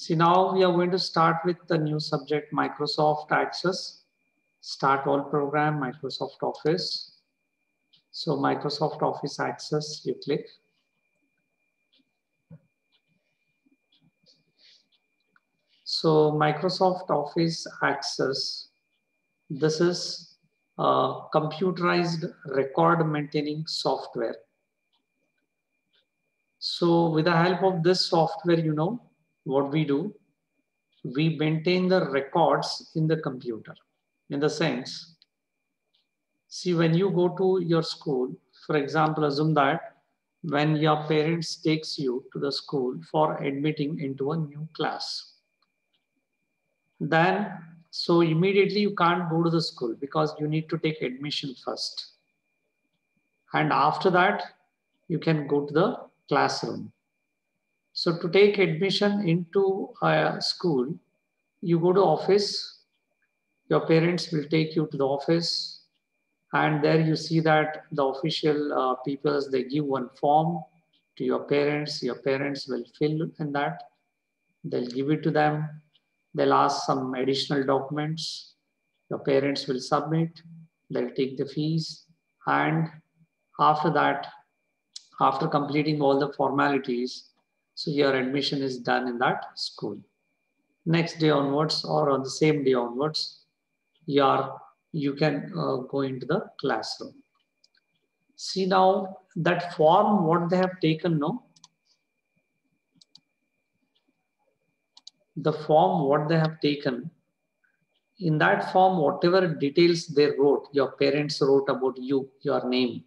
See, now we are going to start with the new subject, Microsoft Access. Start all program, Microsoft Office. So Microsoft Office Access, you click. So Microsoft Office Access, this is a computerized record maintaining software. So with the help of this software, you know what we do? We maintain the records in the computer. In the sense, see, when you go to your school, for example, assume that when your parents takes you to the school for admitting into a new class, then so immediately you can't go to the school because you need to take admission first. And after that, you can go to the classroom. So to take admission into a school, you go to office, your parents will take you to the office, and there you see that the official peoples, they give one form to your parents will fill in that, they'll give it to them, they'll ask some additional documents, your parents will submit, they'll take the fees, and after that, after completing all the formalities, so your admission is done in that school. Next day onwards or on the same day onwards, you can go into the classroom. See now that form what they have taken, no? The form what they have taken, in that form, whatever details they wrote, your parents wrote about you, your name,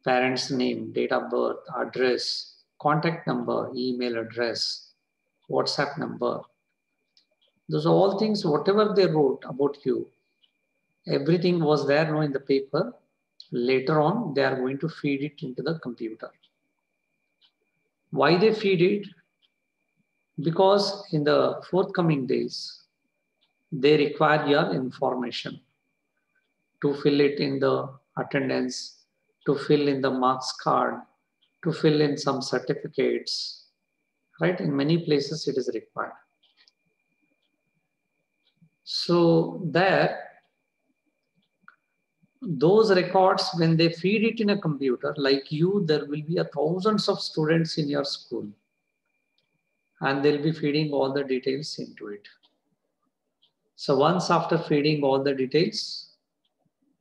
parents' name, date of birth, address, contact number, email address, WhatsApp number. Those are all things, whatever they wrote about you, everything was there no, in the paper. Later on, they are going to feed it into the computer. Why they feed it? Because in the forthcoming days, they require your information to fill it in the attendance, to fill in the marks card, to fill in some certificates, right? In many places it is required. So there, those records, when they feed it in a computer, like you, there will be thousands of students in your school, and they'll be feeding all the details into it. So once after feeding all the details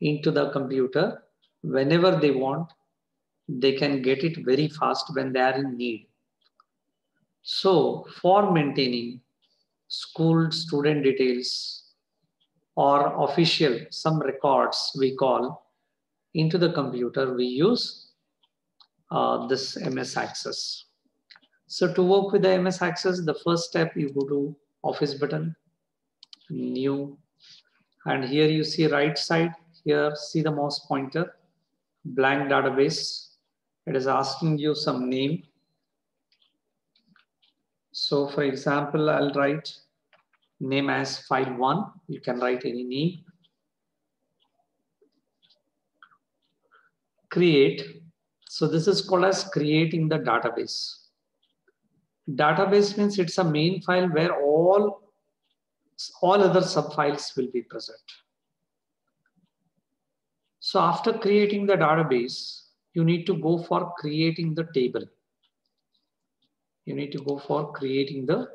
into the computer, whenever they want, they can get it very fast when they are in need. So for maintaining school student details or official, some records we call into the computer, we use this MS Access. So to work with the MS Access, the first step, you go to Office button, New, and here you see right side, here see the mouse pointer, blank database. It is asking you some name. So for example, I'll write name as file1. You can write any name. Create. So this is called as creating the database. Database means it's a main file where all other subfiles will be present. So after creating the database, you need to go for creating the table. You need to go for creating the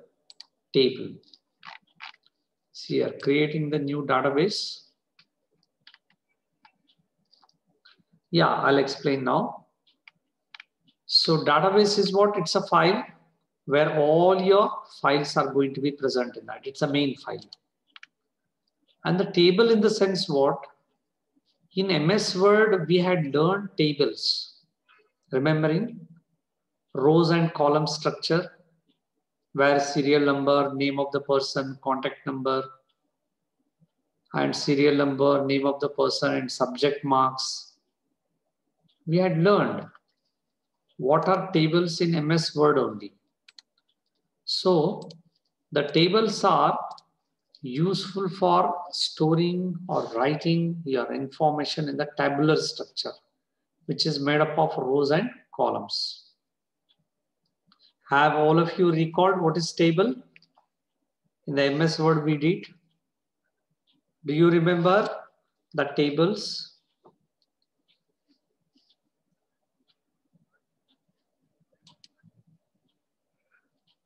table. See here, creating the new database. Yeah, I'll explain now. So database is what? It's a file where all your files are going to be present in that. It's a main file. And the table in the sense what? In MS Word, we had learned tables. Remembering rows and column structure, where serial number, name of the person, contact number, and serial number, name of the person, and subject marks. We had learned what are tables in MS Word only. So the tables are useful for storing or writing your information in the tabular structure, which is made up of rows and columns. Have all of you recalled what is table? In the MS Word we did. Do you remember the tables?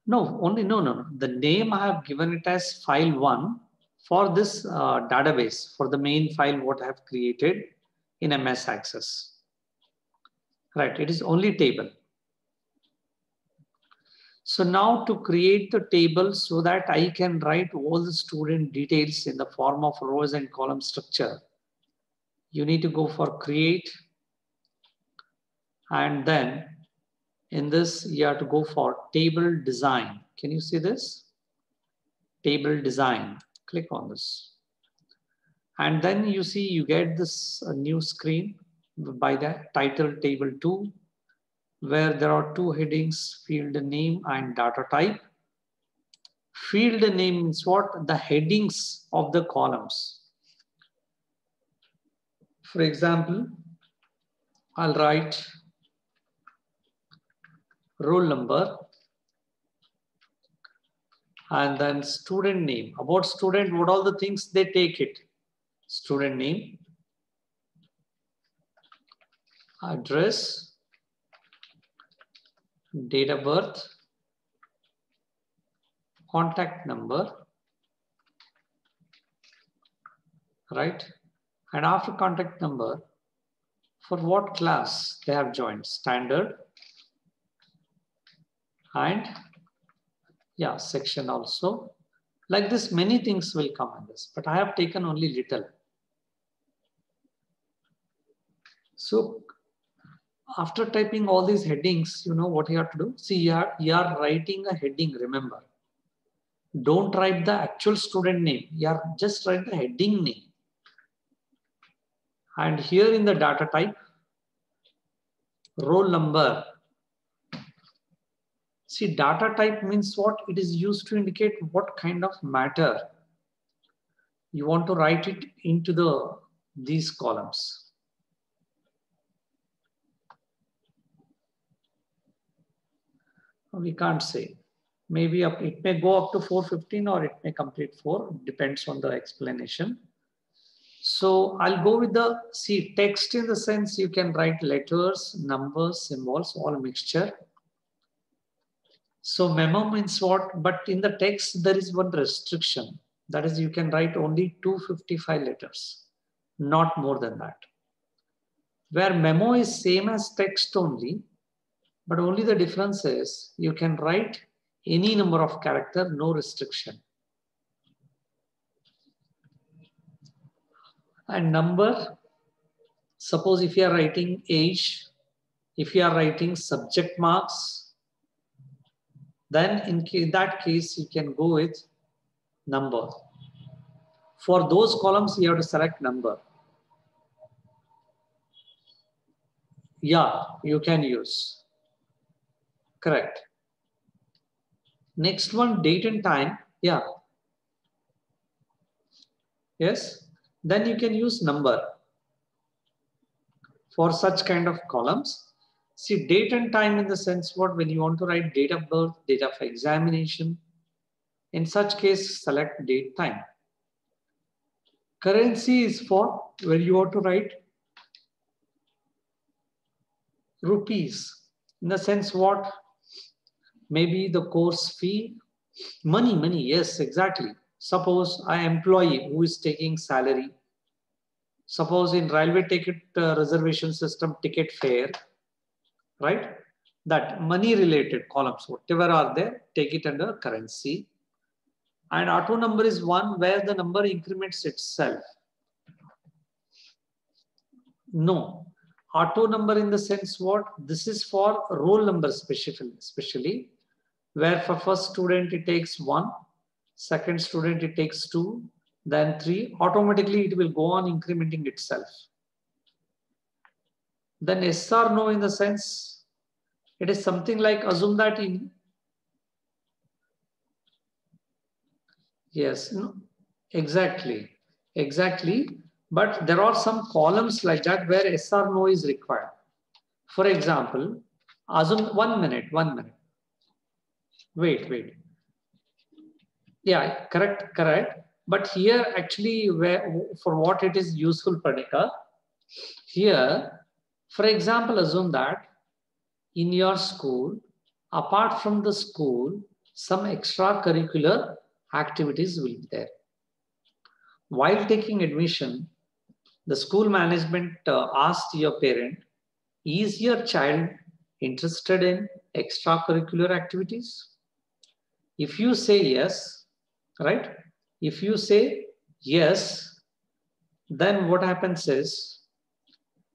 No, no. The name I have given it as file 1 for this database, for the main file what I have created in MS Access. Right, it is only table. So now to create the table so that I can write all the student details in the form of rows and column structure, you need to go for create, and then in this you have to go for table design. Can you see this? Table design. Click on this. And then you see you get this new screen by the title table 2, where there are 2 headings, field name and data type. Field name means what? The headings of the columns. For example, I'll write roll number and then student name. About student, what all the things they take it? Student name, address, date of birth, contact number, right? And after contact number, for what class they have joined, standard, and yeah, section also. Like this, many things will come in this, but I have taken only little. So after typing all these headings, you know what you have to do? See, you are writing a heading, remember. Don't write the actual student name. You are just write the heading name. And here in the data type, roll number. See, data type means what? It is used to indicate what kind of matter you want to write it into these columns. We can't say. Maybe it may go up to 415 or it may complete 4, depends on the explanation. So I'll go with the, see, text in the sense you can write letters, numbers, symbols, all mixture. So memo means what? But in the text, there is one restriction. That is, you can write only 255 letters, not more than that. Where memo is same as text only, but only the difference is you can write any number of character, no restriction. And number, suppose if you are writing age, if you are writing subject marks, then in that case, you can go with number. For those columns, you have to select number. Yeah, you can use. Correct. Next one, date and time. Yeah. Yes. Then you can use number for such kind of columns. See, date and time in the sense what? When you want to write date of birth, date of examination, in such case, select date, time. Currency is for when you want to write rupees. In the sense what? Maybe the course fee, money, yes, exactly. Suppose I employee who is taking salary. Suppose in railway ticket reservation system, ticket fare, right? That money related columns, whatever are there, take it under currency. And auto number is one where the number increments itself. No, auto number in the sense what? This is for roll number especially where for first student it takes 1, second student it takes 2, then 3, automatically it will go on incrementing itself. Then yes or no in the sense, it is something like assume that in, yes, no, exactly, but there are some columns like that where yes or no is required. For example, assume 1 minute. Wait. Yeah, correct. But here actually, for what it is useful, Pranika, here, for example, assume that in your school, apart from the school, some extracurricular activities will be there. While taking admission, the school management asked your parent, is your child interested in extracurricular activities? If you say yes, right? If you say yes, then what happens is,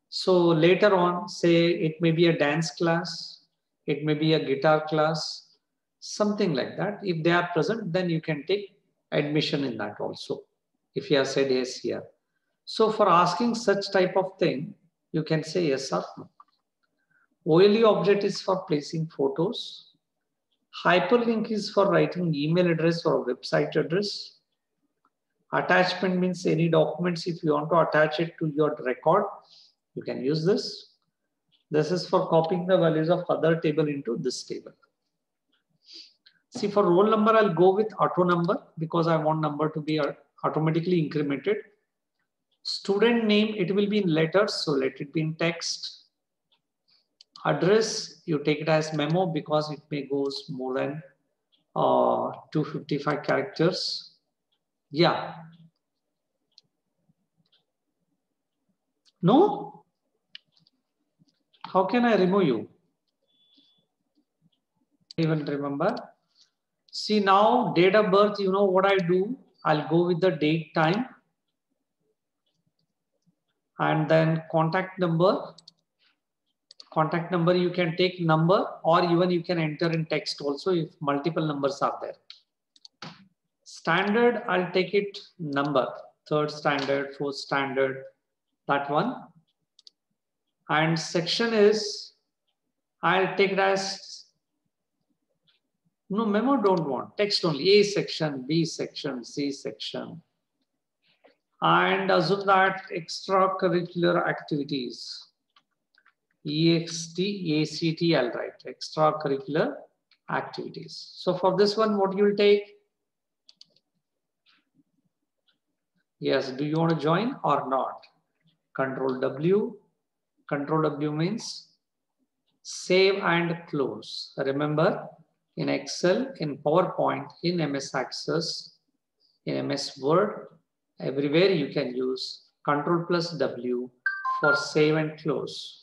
so later on, say it may be a dance class, it may be a guitar class, something like that. If they are present, then you can take admission in that also, if you have said yes here. So for asking such type of thing, you can say yes or no. OLE object is for placing photos. Hyperlink is for writing email address or website address. Attachment means any documents, if you want to attach it to your record, you can use this. This is for copying the values of other table into this table. See, for roll number, I'll go with auto number because I want number to be automatically incremented. Student name, it will be in letters, so let it be in text. Address, you take it as memo because it may goes more than 255 characters. Yeah. No? How can I remove you? Even remember? See, now date of birth, you know what I do? I'll go with the date, time, and then contact number. Contact number, you can take number or even you can enter in text also if multiple numbers are there. Standard, I'll take it number, third standard, fourth standard, that one. And section is, I'll take it as, no, memo don't want, text only, A section, B section, C section. And assume that extracurricular activities, EXT, ACT, I'll write, extracurricular activities. So for this one, what you will take? Yes, do you want to join or not? Control W. Control W means save and close. Remember, in Excel, in PowerPoint, in MS Access, in MS Word, everywhere you can use Control plus W for save and close.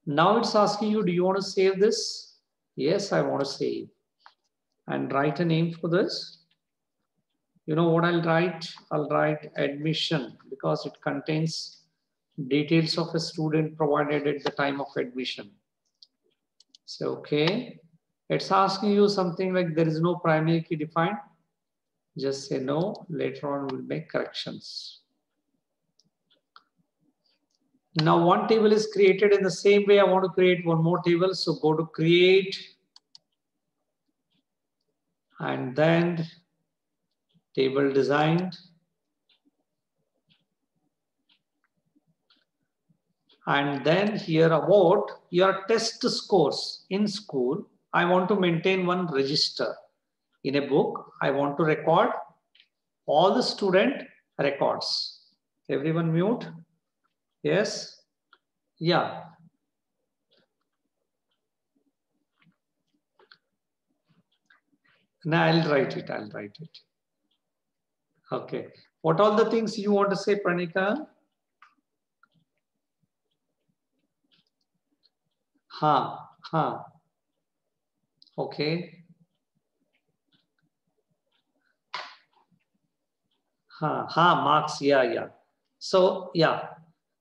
Now it's asking you, do you want to save this? Yes, I want to save. And write a name for this. You know what I'll write? I'll write admission because it contains details of a student provided at the time of admission. So, okay. It's asking you something like there is no primary key defined. Just say no. Later on, we'll make corrections. Now, one table is created in the same way. I want to create one more table. So, go to create. And then table designed. And then here about your test scores in school, I want to maintain one register. In a book, I want to record all the student records. Everyone mute? Yes? Yeah. Now I'll write it. Okay. What all the things you want to say, Pranika? Okay. Marks. Yeah. So, yeah,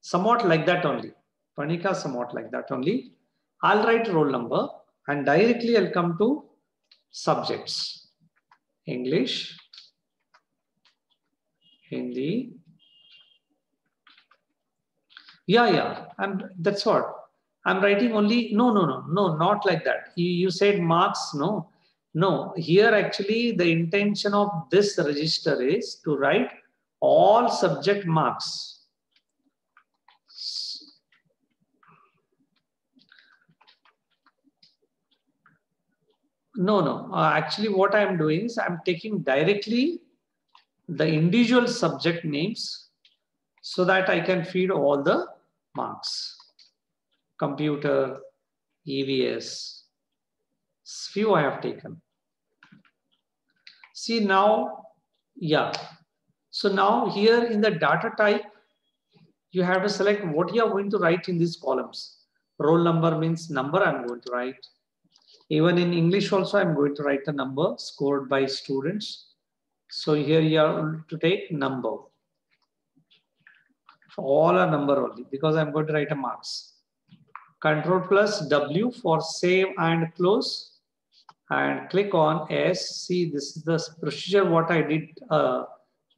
somewhat like that only. Pranika, somewhat like that only. I'll write roll number and directly I'll come to subjects. English, Hindi. Yeah. That's what. I'm writing only, no, not like that. You said marks, no. Here actually the intention of this register is to write all subject marks. No. Actually, what I am doing is I'm taking directly the individual subject names so that I can feed all the marks. Computer, EVS, few I have taken. See now, yeah. So now here in the data type, you have to select what you are going to write in these columns. Roll number means number I'm going to write. Even in English also, I'm going to write the number scored by students. So here you are to take number. All are number only because I'm going to write a marks. Control plus W for save and close. And click on S. See, this is the procedure what I did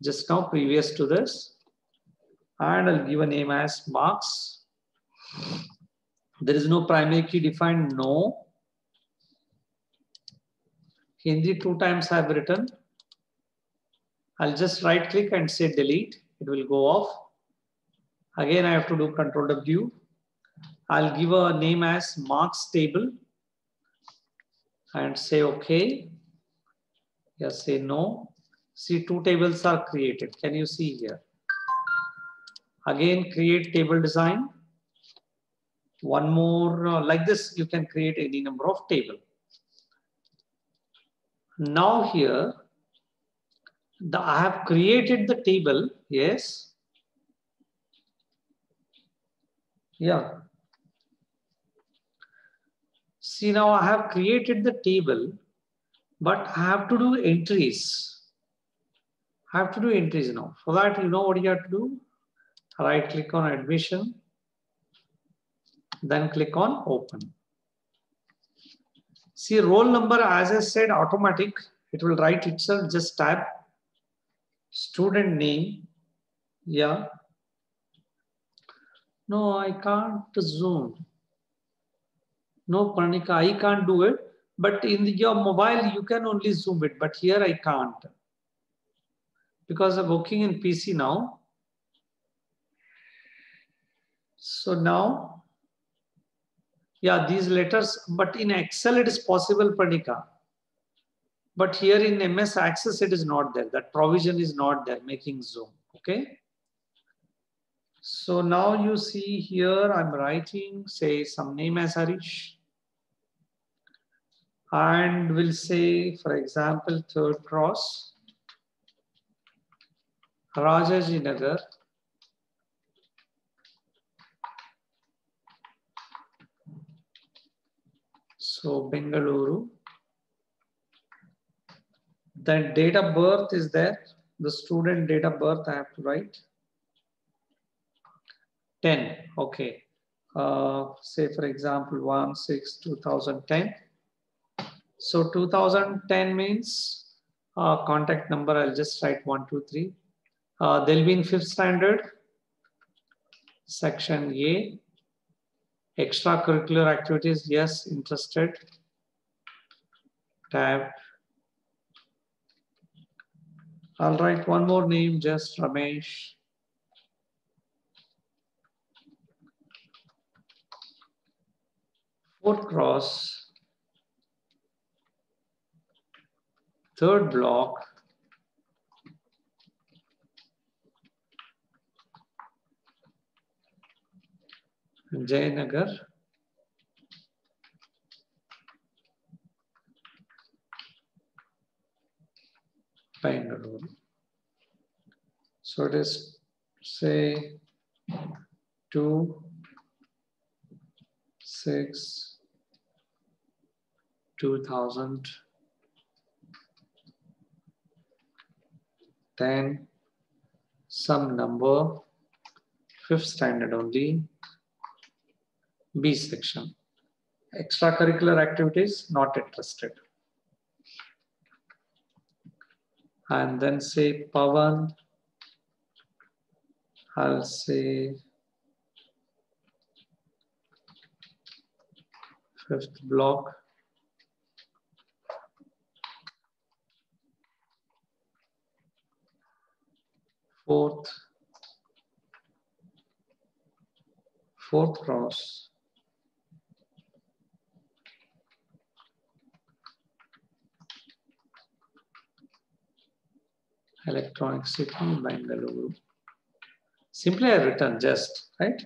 just now previous to this. And I'll give a name as marks. There is no primary key defined, no. Hindi 2 times I've written. I'll just right click and say delete. It will go off. Again, I have to do Control W. I'll give a name as marks table and say OK. Yes, say no. See, 2 tables are created. Can you see here? Again, create table design. One more like this, you can create any number of table. Now here, I have created the table. Yes. Yeah. See, now I have created the table, but I have to do entries. I have to do entries now. For that, you know what you have to do? Right click on admission, then click on open. See, roll number, as I said, automatic. It will write itself. Just tab student name. Yeah. No, I can't zoom. No, Pranika, I can't do it. But in your mobile, you can only zoom it. But here I can't. Because I'm working in PC now. So now, yeah, these letters, but in Excel it is possible, Pranika. But here in MS Access, it is not there. That provision is not there, making zoom. Okay. So now you see here, I'm writing, say some name as Harish. And we'll say, for example, third cross, Rajaji Nagar. So Bengaluru. Then date of birth is there. The student date of birth I have to write. 10. Okay. Say for example 1/6/2010. So 2010 means contact number. I'll just write 123. They'll be in 5th standard. Section A. Extracurricular activities. Yes, interested. Tab. I'll write one more name, just Ramesh. Fourth cross. Third block. Jayanagar. Bangalore. So it is, say, 2/6/2010. Some number. 5th standard only. B section. Extracurricular activities, not interested. And then say Pavan. I'll say 5th block. Fourth cross. Electronic City, Bangalore. Simply I written just, right?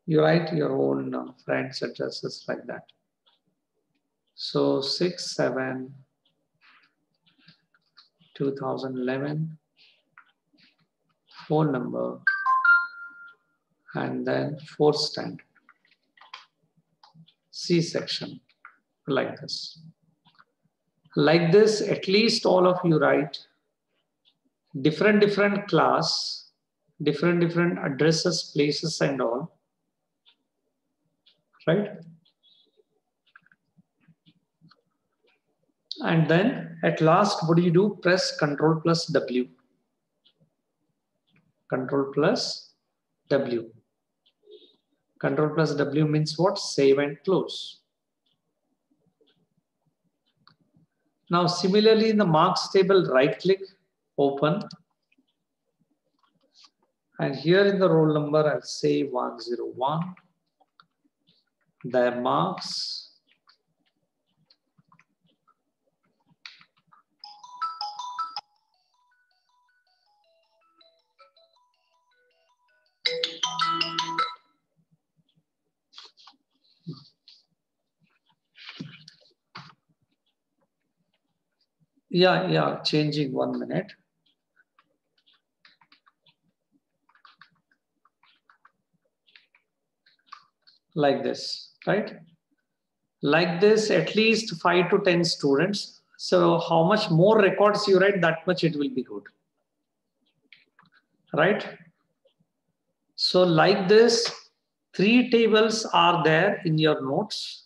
You write your own friends' addresses like that. So 6/7/2011, phone number, and then 4th standard. C section, like this. Like this, at least all of you write different class, different addresses, places and all, right? And then at last, what do? Press Ctrl plus W. Ctrl plus W. Ctrl plus W means what? Save and close. Now, similarly, in the marks table, right click, open. And here in the roll number, I'll say 101. Their marks. Yeah, changing 1 minute. Like this, right? Like this, at least 5 to 10 students. So how much more records you write, that much it will be good, right? So like this, 3 tables are there in your notes.